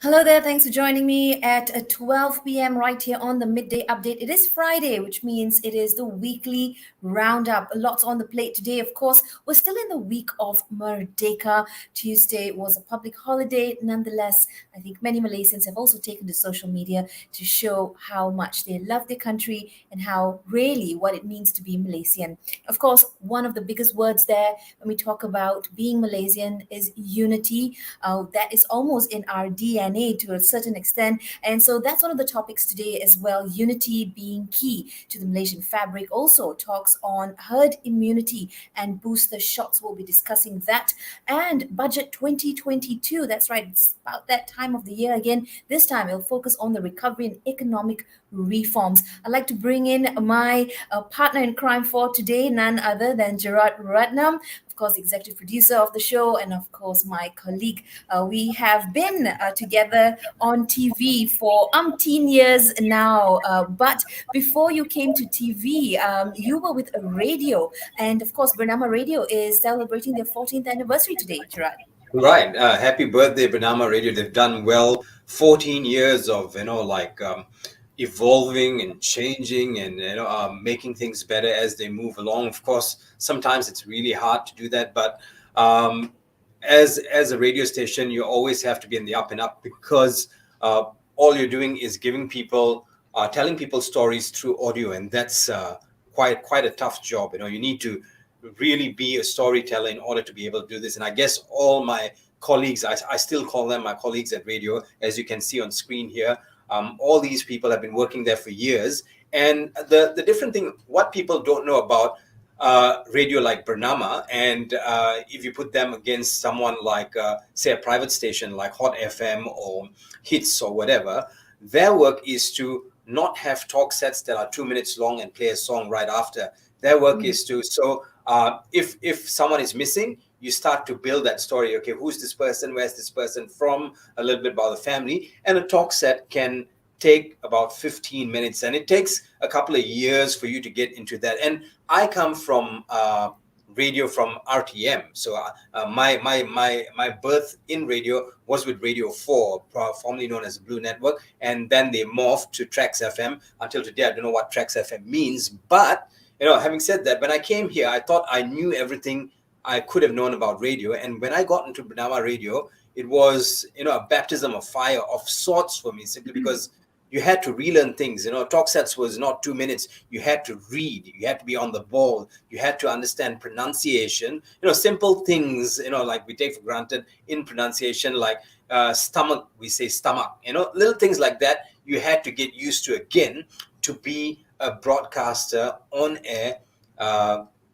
Hello there. Thanks for joining me at 12 p.m. right here on the Midday Update. It is Friday, which means it is the weekly roundup. Lots on the plate today. Of course, we're still in the week of Merdeka. Tuesday was a public holiday. Nonetheless, I think many Malaysians have also taken to social media to show how much they love their country and how really what it means to be Malaysian. Of course, one of the biggest words there when we talk about being Malaysian is unity. That is almost in our DNA to a certain extent. And so that's one of the topics today as well. Unity being key to the Malaysian fabric. Also talks on herd immunity and booster shots. We'll be discussing that. And budget 2022. That's right. It's about that time of the year again. This time it'll focus on the recovery and economic reforms. I'd like to bring in my partner in crime for today, none other than Gerard Ratnam, of course, executive producer of the show, and of course, my colleague. We have been together on TV for umpteen years now. But before you came to TV, you were with a radio. And of course, Bernama Radio is celebrating their 14th anniversary today, Gerard. Right. Happy birthday, Bernama Radio. They've done well. 14 years of, evolving and changing and, making things better as they move along. Of course, sometimes it's really hard to do that. But as a radio station, you always have to be in the up and up because all you're doing is giving people, telling people stories through audio. And that's quite a tough job. You need to really be a storyteller in order to be able to do this. And I guess all my colleagues, I still call them my colleagues at radio, as you can see on screen here. All these people have been working there for years. And the different thing, what people don't know about radio like Bernama, and if you put them against someone like, say, a private station like Hot FM or Hits or whatever, their work is to not have talk sets that are 2 minutes long and play a song right after. Their work is to, if someone is missing, you start to build that story. Okay, who's this person? Where's this person from? A little bit about the family. And a talk set can take about 15 minutes. And it takes a couple of years for you to get into that. And I come from radio from RTM. So my birth in radio was with Radio 4, formerly known as Blue Network. And then they morphed to Trax FM. Until today, I don't know what Trax FM means. But having said that, when I came here, I thought I knew everything I could have known about radio. And when I got into Bernama Radio, it was, a baptism of fire of sorts for me, simply because you had to relearn things. Talk sets was not 2 minutes. You had to read. You had to be on the ball. You had to understand pronunciation. Simple things, like we take for granted in pronunciation, like stomach, we say stomach. Little things like that you had to get used to again to be a broadcaster on air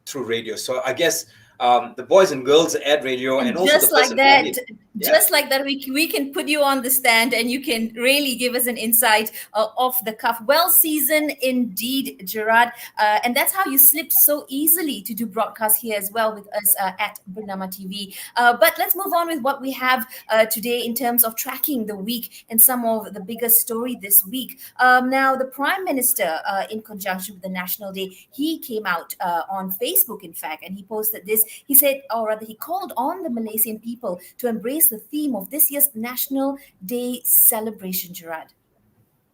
through radio. So I guess the boys and girls at radio, and also just the like person that, just like that, we can put you on the stand and you can really give us an insight off the cuff. Well seasoned indeed, Gerard, and that's how you slipped so easily to do broadcast here as well with us at Bernama TV. But let's move on with what we have today in terms of tracking the week and some of the biggest story this week. Now, the Prime Minister, in conjunction with the National Day, he came out on Facebook, in fact, and he posted this. He said, or rather, he called on the Malaysian people to embrace the theme of this year's National Day celebration, Gerard.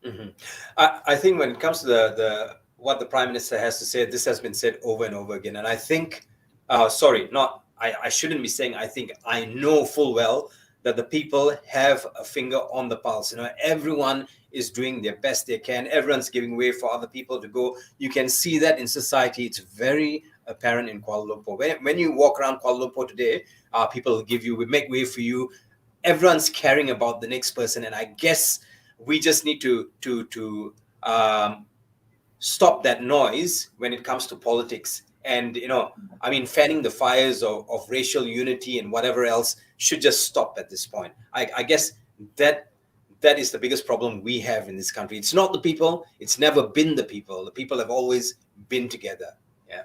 Mm-hmm. I think when it comes to the what the Prime Minister has to say, this has been said over and over again. And I think, I shouldn't be saying I think, I know full well that the people have a finger on the pulse. Everyone is doing their best they can. Everyone's giving way for other people to go. You can see that in society. It's very apparent in Kuala Lumpur. When you walk around Kuala Lumpur today, people will make way for you. Everyone's caring about the next person, and I guess we just need to stop that noise when it comes to politics. And fanning the fires of racial unity and whatever else should just stop at this point. I guess that is the biggest problem we have in this country. It's not the people. It's never been the people. The people have always been together. Yeah.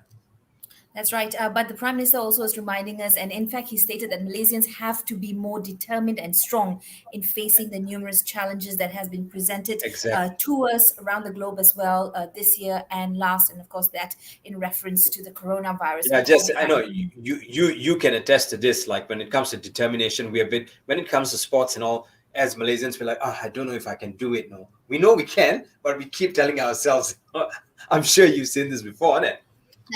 That's right. But the Prime Minister also was reminding us, and in fact, he stated that Malaysians have to be more determined and strong in facing the numerous challenges that has been presented to us around the globe as well this year and last, and of course that in reference to the coronavirus. Yeah, Jessy, I know you can attest to this. Like when it comes to determination, when it comes to sports and all, as Malaysians, we're like, I don't know if I can do it. No, we know we can, but we keep telling ourselves, I'm sure you've seen this before, isn't it?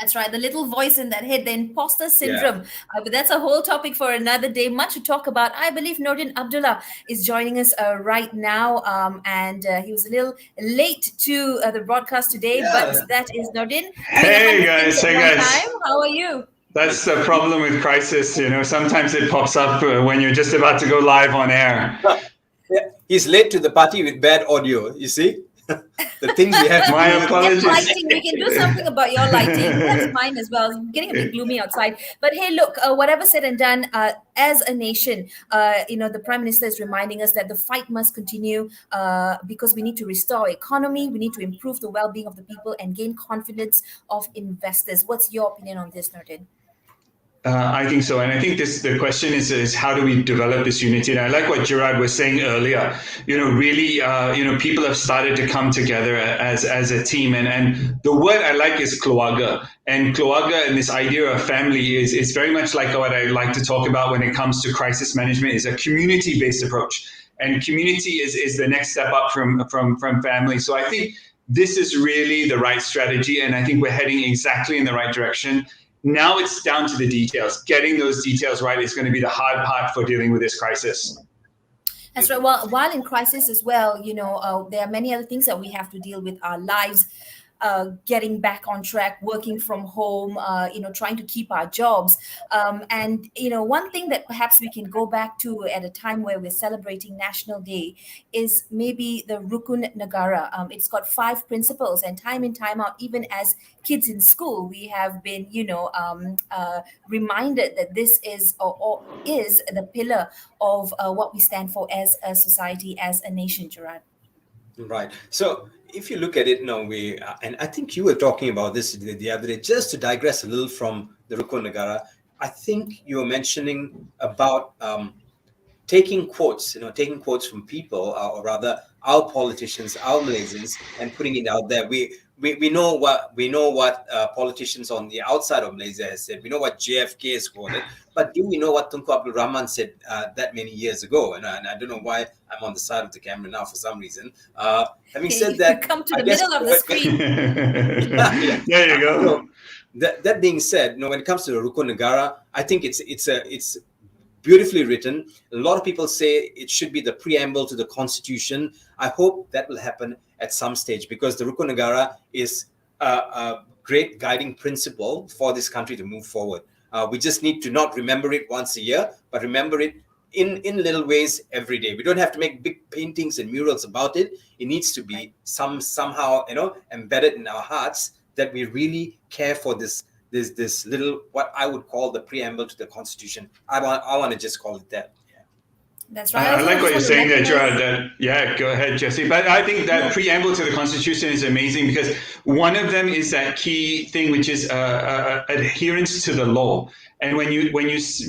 That's right. The little voice in that head, the imposter Yeah. syndrome. But that's a whole topic for another day. Much to talk about. I believe Nordin Abdullah is joining us right now. And he was a little late to the broadcast today, but Yeah. that is Nordin doing a Hey hundred things guys, at hey one time. guys. How are you? That's the problem with Crisis. Sometimes it pops up when you're just about to go live on air. Yeah. He's late to the party with bad audio. You see, the things we have to My deal with. And apologies. lighting, we can do something about your lighting. That's mine as well. It's getting a bit gloomy outside. But hey, look, whatever said and done, as a nation, the Prime Minister is reminding us that the fight must continue because we need to restore our economy, we need to improve the well-being of the people and gain confidence of investors. What's your opinion on this, Nordin? I think so, and I think the question is how do we develop this unity? And I like what Gerard was saying earlier. Really, people have started to come together as a team, and the word I like is keluarga. And keluarga and this idea of family is very much like what I like to talk about when it comes to crisis management. Is a community-based approach, and community is the next step up from family. So I think this is really the right strategy, and I think we're heading exactly in the right direction. Now it's down to the details. Getting those details right is going to be the hard part for dealing with this crisis. That's right. Well, while in crisis as well, there are many other things that we have to deal with, our lives, getting back on track, working from home, trying to keep our jobs. And one thing that perhaps we can go back to at a time where we're celebrating National Day is maybe the Ruku Nagara. It's got 5 principles, and time in, time out, even as kids in school, we have been, reminded that this is or is the pillar of what we stand for as a society, as a nation, Gerard. Right. So if you look at it now, and I think you were talking about this the other day, just to digress a little from the Ruku Nagara, I think you were mentioning about taking quotes from people, or rather our politicians, our Malaysians, and putting it out there. We know what politicians on the outside of Malaysia has said. We know what JFK has quoted, but do we know what Tunku Abdul Rahman said that many years ago? And I don't know why I'm on the side of the camera now for some reason. Having said that, you come to I the guess middle of the screen. yeah. There you go. So that being said, when it comes to the Ruku Nagara, I think it's beautifully written. A lot of people say it should be the preamble to the Constitution. I hope that will happen at some stage, because the Ruku Nagara is a great guiding principle for this country to move forward. We just need to not remember it once a year, but remember it in little ways every day. We don't have to make big paintings and murals about it. It needs to be somehow embedded in our hearts that we really care for this little, what I would call the preamble to the Constitution. I want to just call it that. That's right. I like just what you're want to saying there, recognize- Gerard. Yeah, go ahead, Jessy. But I think that preamble to the Constitution is amazing, because one of them is that key thing, which is adherence to the law. And when you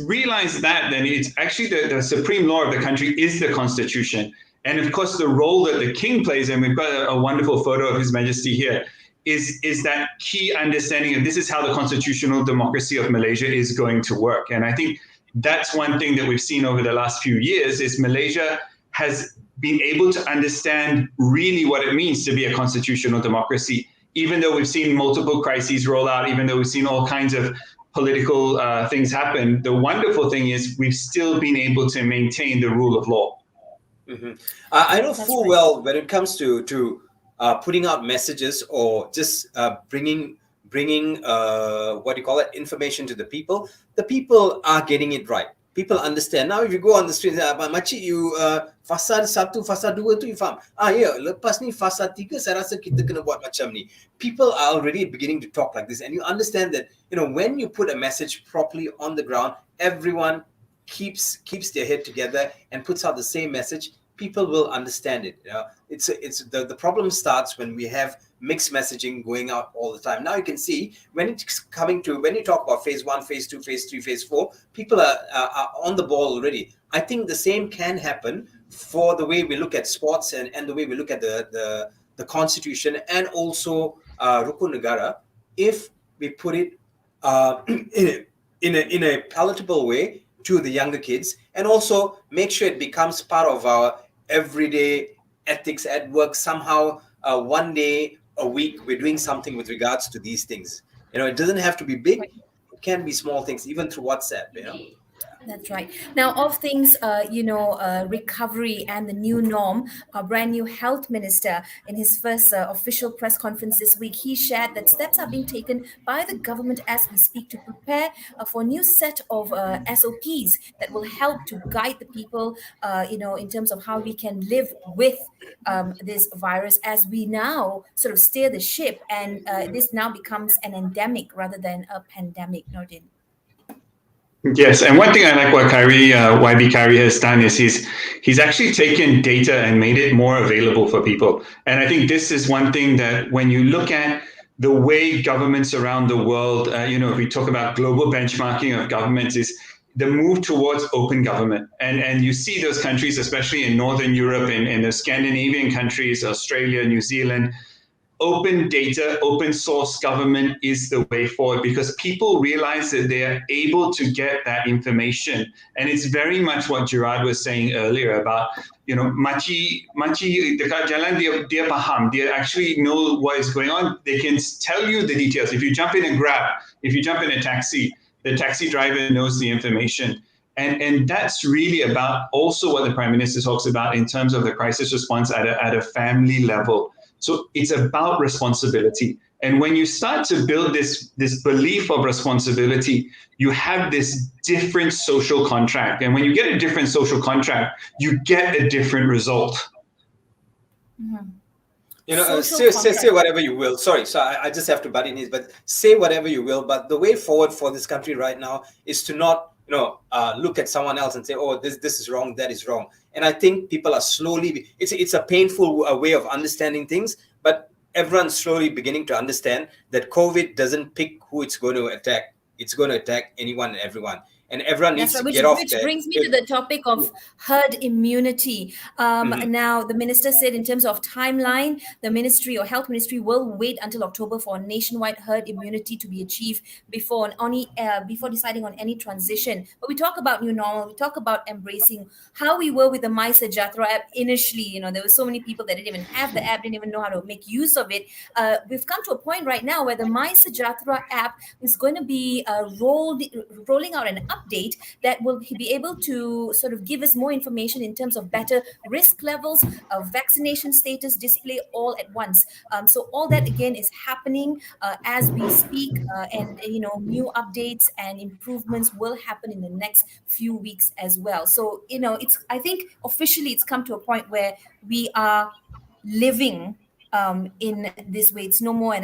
realize that, then it's actually the supreme law of the country is the Constitution. And of course, the role that the king plays, and we've got a wonderful photo of His Majesty here, is that key understanding of this is how the constitutional democracy of Malaysia is going to work. And I think that's one thing that we've seen over the last few years is Malaysia has been able to understand really what it means to be a constitutional democracy, even though we've seen multiple crises roll out, even though we've seen all kinds of political things happen. The wonderful thing is we've still been able to maintain the rule of law. Mm-hmm. I know full well when it comes to putting out messages, or just bringing what do you call it, information to the people are getting it right. People understand. Now if you go on the street, makcik, you fasa 1, fasa 2 tu you faham. Ya, lepas ni fasa 3 saya rasa kita kena buat macam ni. People are already beginning to talk like this, and you understand that when you put a message properly on the ground, everyone keeps their head together and puts out the same message. People will understand it. It's the problem starts when we have mixed messaging going out all the time. Now you can see when you talk about phase 1, phase 2, phase 3, phase 4, people are on the ball already. I think the same can happen for the way we look at sports and the way we look at the Constitution, and also Ruku Nagara, if we put it in a palatable way. to the younger kids, and also make sure it becomes part of our everyday ethics at work somehow. One day a week we're doing something with regards to these things. It doesn't have to be big. It can be small things, even through WhatsApp. That's right. Now, of things, recovery and the new norm, our brand new health minister, in his first official press conference this week, he shared that steps are being taken by the government as we speak to prepare for a new set of SOPs that will help to guide the people, in terms of how we can live with this virus as we now sort of steer the ship, and this now becomes an endemic rather than a pandemic, Nordin. Yes, and one thing I like what YB Kyrie has done is he's actually taken data and made it more available for people. And I think this is one thing that when you look at the way governments around the world, if we talk about global benchmarking of governments, is the move towards open government. And you see those countries, especially in Northern Europe and in the Scandinavian countries, Australia, New Zealand. Open data, open source government is the way forward because people realize that they are able to get that information. And it's very much what Gerard was saying earlier about, maci dekat jalan dia faham, they actually know what is going on. They can tell you the details. If you jump in a Grab, if you jump in a taxi, the taxi driver knows the information. And that's really about also what the Prime Minister talks about in terms of the crisis response at a family level. So it's about responsibility. And when you start to build this belief of responsibility, you have this different social contract. And when you get a different social contract, you get a different result. Mm-hmm. Say whatever you will. Sorry, so I just have to butt in here, but say whatever you will. But the way forward for this country right now is to not look at someone else and say, oh, this is wrong, that is wrong. And I think people are slowly, it's a painful way of understanding things, but everyone's slowly beginning to understand that COVID doesn't pick who it's going to attack. It's going to attack anyone and everyone. And everyone needs to get off which that. Brings me to the topic of herd immunity. Now, the minister said in terms of timeline, the ministry or health ministry will wait until October for nationwide herd immunity to be achieved before deciding on any transition. But we talk about new normal. We talk about embracing how we were with the My Sejahtera app initially. There were so many people that didn't even have the app, didn't even know how to make use of it. We've come to a point right now where the My Sejahtera app is going to be rolling out an update that will be able to sort of give us more information in terms of better risk levels, vaccination status display all at once. So all that again is happening as we speak, and new updates and improvements will happen in the next few weeks as well. So I think officially it's come to a point where we are living in this way. It's no more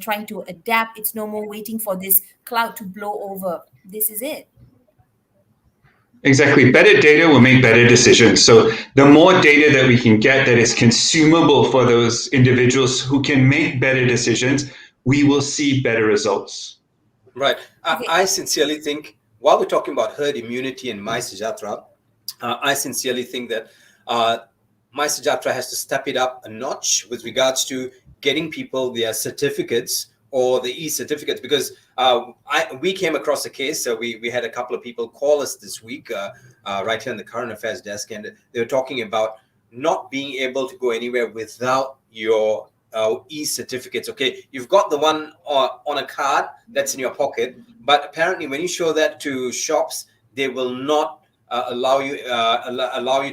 trying to adapt. It's no more waiting for this cloud to blow over. This is it. Exactly. Better data will make better decisions. So the more data that we can get that is consumable for those individuals who can make better decisions, we will see better results. Right. I sincerely think, while we're talking about herd immunity and My Sejahtera, I sincerely think that My Sejahtera has to step it up a notch with regards to getting people their certificates or the e-certificates, because we came across a case. So we had a couple of people call us this week right here on the current affairs desk, and they were talking about not being able to go anywhere without your e-certificates. Okay, you've got the one on a card that's in your pocket, but apparently when you show that to shops, they will not allow you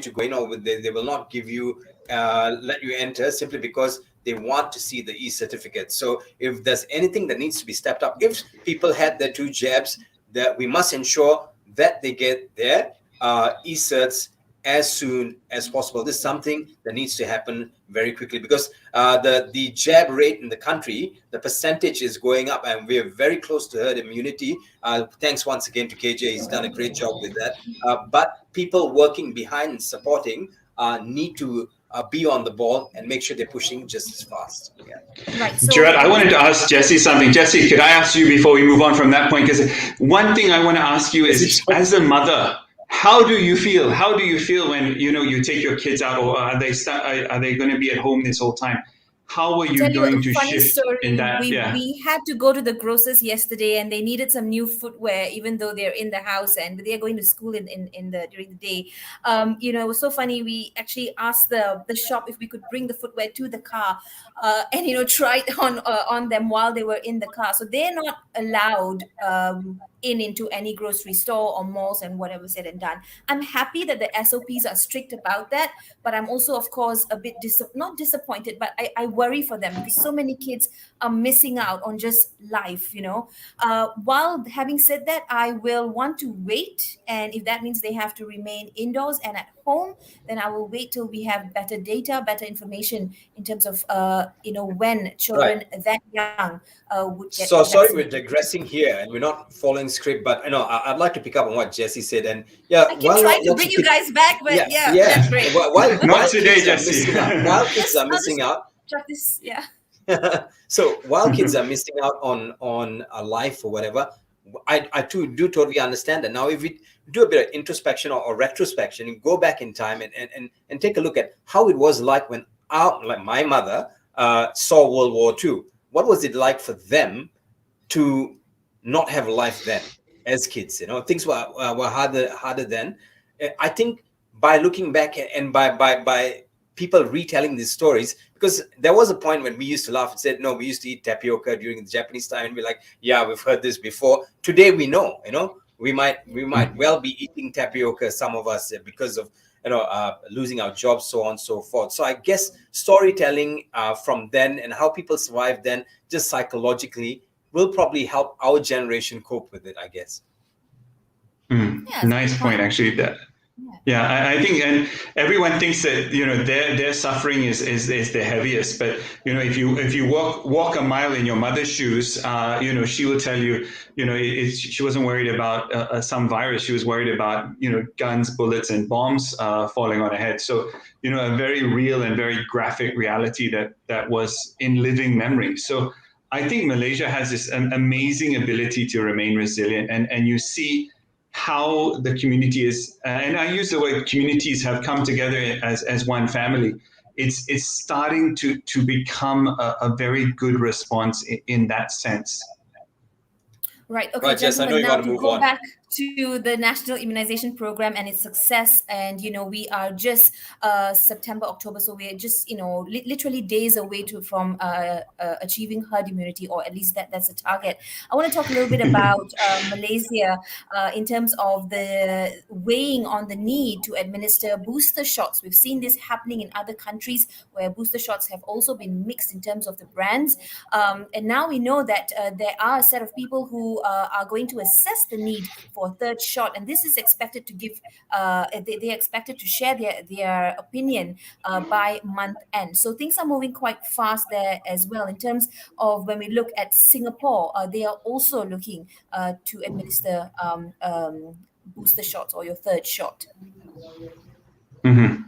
to go in, or they will not give you let you enter, simply because they want to see the e-certificate. So if there's anything that needs to be stepped up, if people had their 2 jabs, that we must ensure that they get their e-certs as soon as possible. This is something that needs to happen very quickly, because the jab rate in the country, the percentage is going up, and we're very close to herd immunity. Thanks once again to KJ. He's done a great job with that. But people working behind and supporting need to be on the ball and make sure they're pushing just as fast. Yeah. Right. So, Gerard, I wanted to ask Jessy something. Jessy, could I ask you before we move on from that point? Because one thing I want to ask you is, as a mother, how do you feel? How do you feel when you take your kids out, or are they going to be at home this whole time? how are I'll you tell you a going to funny shift in story. that? Yeah. We had to go to the grocers yesterday, and they needed some new footwear, even though they're in the house and they're going to school in the during the day. It was so funny. We actually asked the shop if we could bring the footwear to the car, and try it on them while they were in the car. So they're not allowed into any grocery store or malls and whatever said and done. I'm happy that the SOPs are strict about that, but I'm also, of course, a bit not disappointed, but I worry for them because so many kids are missing out on just life. While having said that, I will want to wait, and if that means they have to remain indoors and at home, then I will wait till we have better data, better information in terms of when Right. children that young would get So sorry, we're vaccinated. digressing here, and we're not following script. But I'd like to pick up on what Jesse said, and yeah, I keep while trying to lots bring of you kids, guys back, but yeah, yeah, yeah, that's great. Not while today, kids are Jesse. missing out, while kids are I'll missing just out, chuck this. Yeah. so while kids are missing out on a life or whatever, I too do totally understand that. Now, if we do a bit of introspection or retrospection, and go back in time and take a look at how it was like when my mother saw World War II. What was it like for them to not have a life then as kids? Things were harder then. I think by looking back and by people retelling these stories, because there was a point when we used to laugh and said, no, we used to eat tapioca during the Japanese time, and we're like, yeah, we've heard this before. Today we know, we might well be eating tapioca, some of us, because of losing our jobs, so on and so forth. So I guess storytelling from then and how people survived then, just psychologically, will probably help our generation cope with it, I guess. Yeah, that's a Nice good point, point. actually. That Yeah. Yeah, I think, and everyone thinks that their suffering is the heaviest. But if you walk a mile in your mother's shoes, she will tell you, she wasn't worried about some virus. She was worried about guns, bullets, and bombs falling on her head. So a very real and very graphic reality that was in living memory. So I think Malaysia has this amazing ability to remain resilient, and you see how the community is, and I use the word communities, have come together as one family. It's starting to become a very good response in that sense. Right. Okay, Right, Jess, I know gentlemen, you now want to to move go on. back to the National Immunization Program and its success. And, we are just September, October. So we're just, literally days away from achieving herd immunity, or at least that's a target. I want to talk a little bit about Malaysia in terms of the weighing on the need to administer booster shots. We've seen this happening in other countries where booster shots have also been mixed in terms of the brands. And now we know that there are a set of people who are going to assess the need for a third shot, and this is expected to give. They're expected to share their opinion by month end. So things are moving quite fast there as well. In terms of when we look at Singapore, they are also looking to administer booster shots or your third shot. Mm-hmm.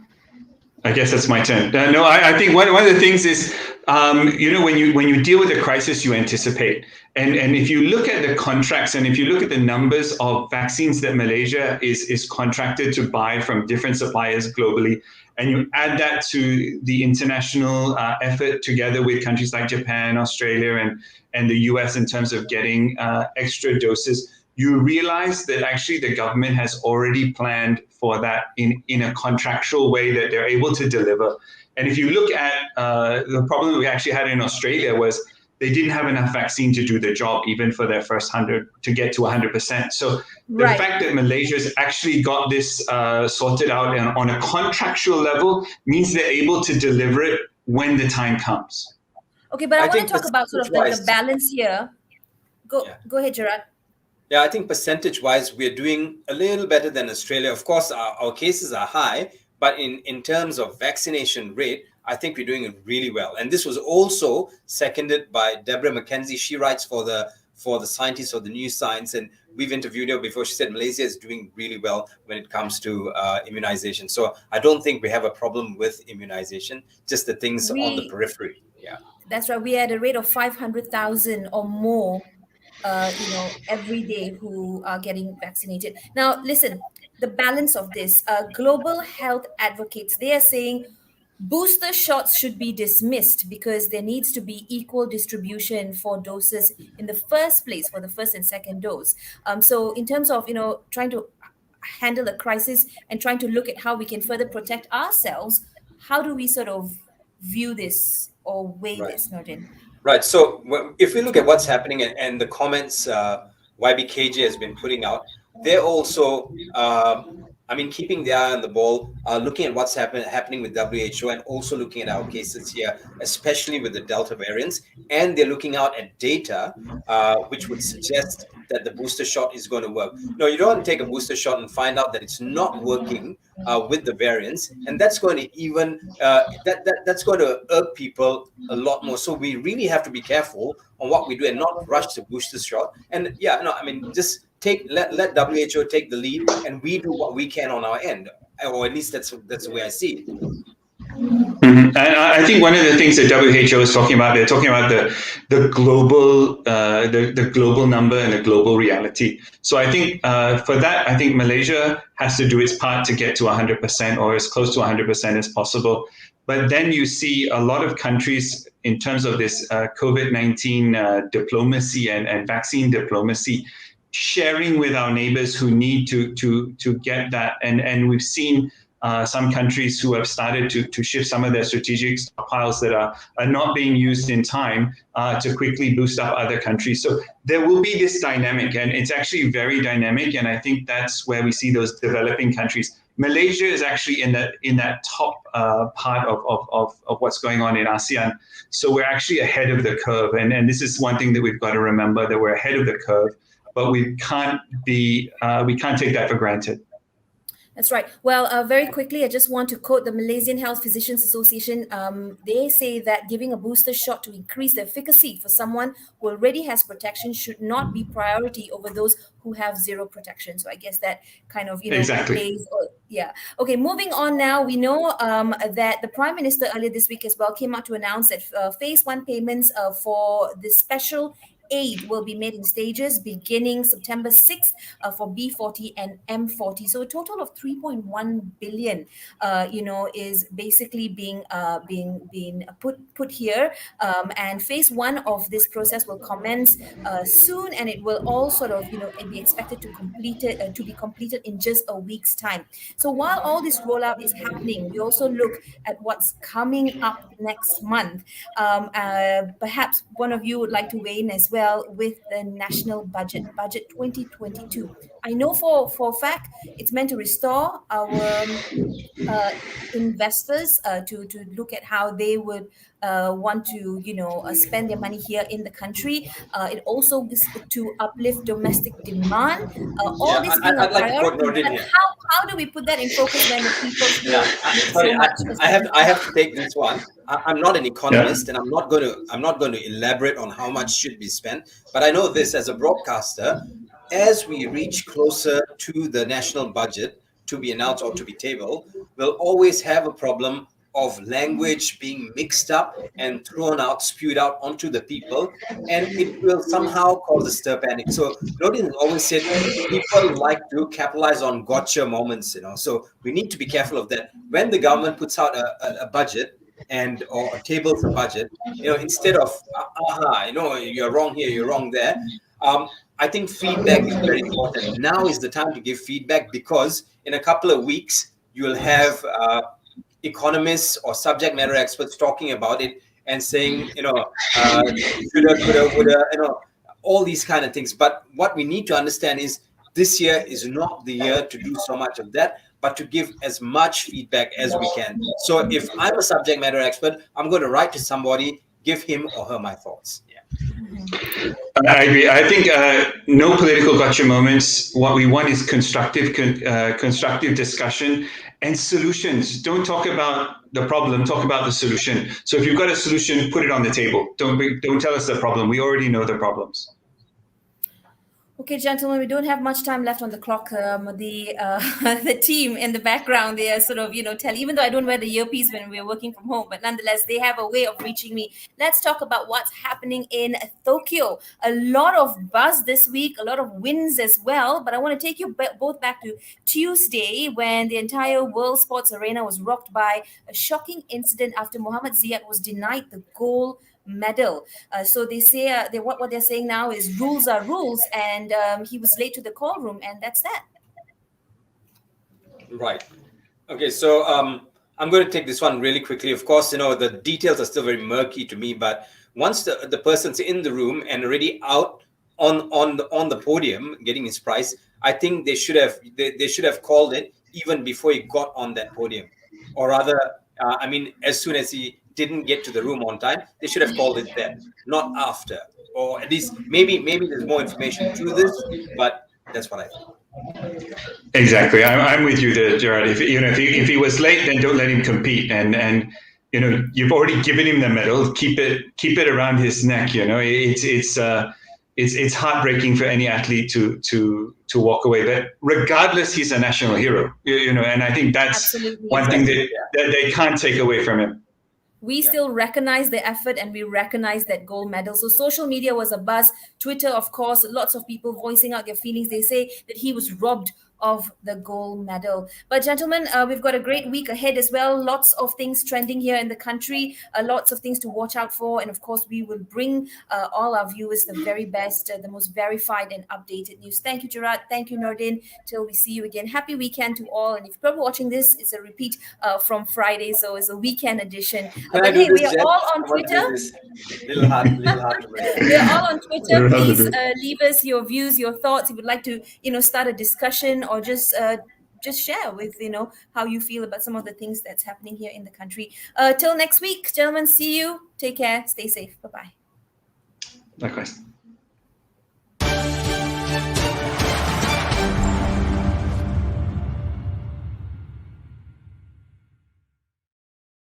I guess that's my turn. No, I think one of the things is, when you deal with a crisis, you anticipate. And if you look at the contracts, and if you look at the numbers of vaccines that Malaysia is contracted to buy from different suppliers globally, and you add that to the international effort together with countries like Japan, Australia, and the US in terms of getting extra doses, you realize that actually the government has already planned for that in a contractual way that they're able to deliver. And if you look at the problem that we actually had in Australia, was they didn't have enough vaccine to do the job, even for their first 100, to get to 100%. So the Right. fact that Malaysia's actually got this sorted out and on a contractual level means they're able to deliver it when the time comes. Okay, but I I want to think talk about sort of the percentage-wise, balance here. Go yeah. go ahead, Gerard. Yeah, I think percentage-wise, we're doing a little better than Australia. Of course, our cases are high, but in terms of vaccination rate, I think we're doing really well. And this was also seconded by Deborah McKenzie. She writes for the Scientists of the New Science, and we've interviewed her before. She said Malaysia is doing really well when it comes to immunization. So I don't think we have a problem with immunization, just the things on the We periphery. Yeah. That's right. We had a rate of 500,000 or more, every day who are getting vaccinated. Now, listen, the balance of this, global health advocates, they are saying Booster shots should be dismissed because there needs to be equal distribution for doses in the first place for the first and second dose. So in terms of trying to handle a crisis and trying to look at how we can further protect ourselves, how do we sort of view this or weigh Right. this, Nordin? Right. So if we look at what's happening and the comments YBKJ has been putting out, they're also, keeping their eye on the ball, looking at what's happening with WHO and also looking at our cases here, especially with the Delta variants. And they're looking out at data which would suggest that the booster shot is going to work. No, you don't want to take a booster shot and find out that it's not working with the variants, and that's going to even that's going to irk people a lot more. So we really have to be careful on what we do and not rush the booster shot. And just let WHO take the lead, and we do what we can on our end, or at least that's the way I see it. Mm-hmm. And I think one of the things that WHO is talking about, they're talking about the global the global number and the global reality. So I think for that, I think Malaysia has to do its part to get to 100% or as close to 100% as possible. But then you see a lot of countries in terms of this COVID-19 diplomacy and vaccine diplomacy, sharing with our neighbors who need to get that. And we've seen some countries who have started to shift some of their strategic stockpiles that are not being used in time to quickly boost up other countries. So there will be this dynamic, and it's actually very dynamic. And I think that's where we see those developing countries. Malaysia is actually in that top part of what's going on in ASEAN. So we're actually ahead of the curve. And this is one thing that we've got to remember, that we're ahead of the curve, but we can't take that for granted. That's right. Well, very quickly, I just want to quote the Malaysian Health Physicians Association. They say that giving a booster shot to increase the efficacy for someone who already has protection should not be priority over those who have zero protection. So I guess that kind of, Exactly. yeah. Okay, moving on now. We know that the Prime Minister earlier this week as well came out to announce that phase 1 payments for the special aid will be made in stages beginning September 6th for B40 and M40. So a total of 3.1 billion, is basically being put here. And phase 1 of this process will commence soon, and it will all sort of, be expected to be completed in just a week's time. So while all this rollout is happening, we also look at what's coming up next month. Perhaps one of you would like to weigh in as well with the national budget 2022. I know for a fact it's meant to restore our investors to look at how they would want to spend their money here in the country. It also is to uplift domestic demand. All this being a I'd like to quote priority, Nordin but here. how do we put that in focus when the people Yeah, feel so much? I have to take this one. I'm not an economist, and I'm not going to elaborate on how much should be spent. But I know this as a broadcaster, as we reach closer to the national budget to be announced or to be tabled, we'll always have a problem of language being mixed up and spewed out onto the people, and it will somehow cause a stir panic. So Nodin always said people like to capitalize on gotcha moments, So we need to be careful of that. When the government puts out a budget or tables a budget, instead of you're wrong here, you're wrong there. I think feedback is very important. Now is the time to give feedback, because in a couple of weeks you'll have economists or subject matter experts talking about it and saying, shoulda, coulda, woulda, all these kind of things. But what we need to understand is this year is not the year to do so much of that, but to give as much feedback as we can. So if I'm a subject matter expert, I'm going to write to somebody, give him or her my thoughts. Yeah. I agree. I think no political gotcha moments. What we want is constructive discussion and solutions. Don't talk about the problem, talk about the solution. So if you've got a solution, put it on the table. Don't tell us the problem. We already know the problems. Okay, gentlemen, we don't have much time left on the clock. The team in the background, they are sort of, even though I don't wear the earpiece when we're working from home, but nonetheless, they have a way of reaching me. Let's talk about what's happening in Tokyo. A lot of buzz this week, a lot of wins as well. But I want to take you both back to Tuesday when the entire World Sports Arena was rocked by a shocking incident after Mohammad Ziyad was denied the gold medal. So they say what they're saying now is rules are rules, and he was late to the call room, and that's that. Right. Okay, so I'm going to take this one really quickly. Of course, the details are still very murky to me, but once the person's in the room and already out on the podium getting his prize, I think they should have called it even before he got on that podium, or rather, as soon as he didn't get to the room on time, they should have called it then, not after, or at least maybe there's more information to this, but that's what I think. Exactly. I'm with you there, Gerard. If he was late, then don't let him compete. And you've already given him the medal. Keep it around his neck. It's heartbreaking for any athlete to walk away. But regardless, he's a national hero. And I think that's Absolutely. one thing that they can't take away from him. We still recognize the effort and we recognize that gold medal. So social media was a buzz. Twitter, of course, lots of people voicing out their feelings. They say that he was robbed of the gold medal. But gentlemen, we've got a great week ahead as well. Lots of things trending here in the country, lots of things to watch out for. And of course, we will bring all our viewers the very best, the most verified and updated news. Thank you, Gerard. Thank you, Nordin. Till we see you again. Happy weekend to all. And if you're probably watching this, it's a repeat from Friday. So it's a weekend edition. But hey, we are all on Twitter. Little hard to break. We're all on Twitter. Please leave us your views, your thoughts. If you'd like to, start a discussion or just share with how you feel about some of the things that's happening here in the country. Till next week, gentlemen. See you. Take care. Stay safe. Bye-bye. Likewise.